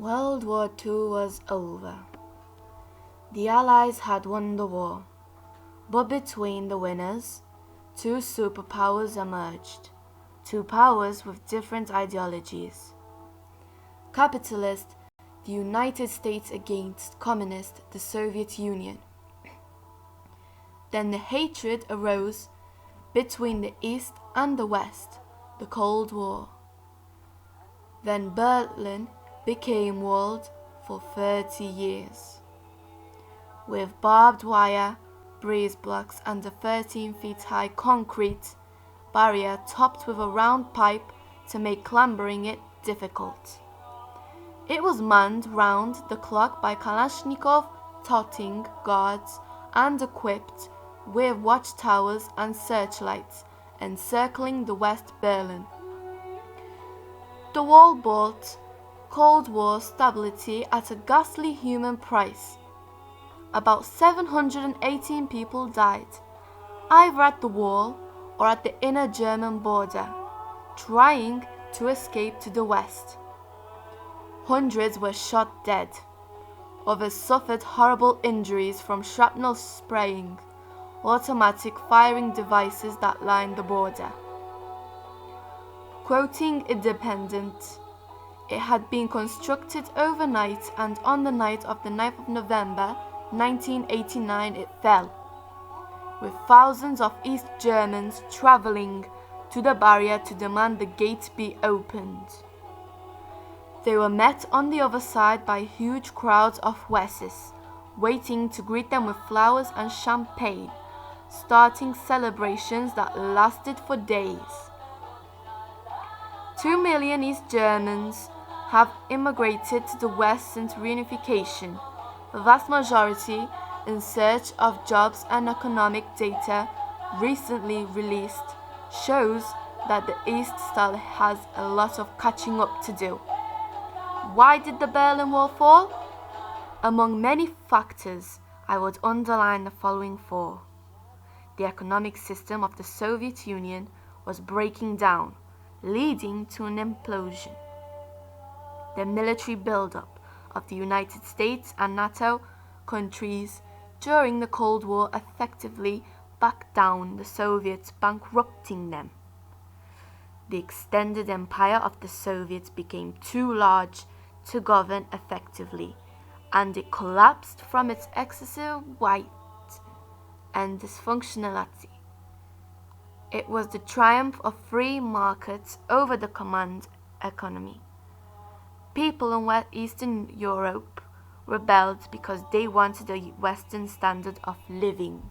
World War II was over. The Allies had won the war, but between the winners, two superpowers emerged, two powers with different ideologies. Capitalist, the United States against communist, the Soviet Union. Then the hatred arose between the East and the West, the Cold War. Then Berlin became walled for 30 years, with barbed wire, breeze blocks and a 13 feet high concrete barrier topped with a round pipe to make clambering it difficult. It was manned round the clock by Kalashnikov toting guards and equipped with watchtowers and searchlights encircling the West Berlin. The wall bought Cold War stability at a ghastly human price. About 718 people died, either at the wall or at the inner German border, trying to escape to the west. Hundreds were shot dead. Others suffered horrible injuries from shrapnel spraying, automatic firing devices that lined the border. Quoting Independent, it had been constructed overnight, and on the night of the 9th of November 1989 it fell, with thousands of East Germans travelling to the barrier to demand the gate be opened. They were met on the other side by huge crowds of Wesses, waiting to greet them with flowers and champagne, starting celebrations that lasted for days. 2 million East Germans have immigrated to the West since reunification, the vast majority in search of jobs, and economic data recently released shows that the East still has a lot of catching up to do. Why did the Berlin Wall fall? Among many factors, I would underline the following four. The economic system of the Soviet Union was breaking down, leading to an implosion. The military buildup of the United States and NATO countries during the Cold War effectively backed down the Soviets, bankrupting them. The extended empire of the Soviets became too large to govern effectively, and it collapsed from its excessive weight and dysfunctionality. It was the triumph of free markets over the command economy. People in Eastern Europe rebelled because they wanted a Western standard of living.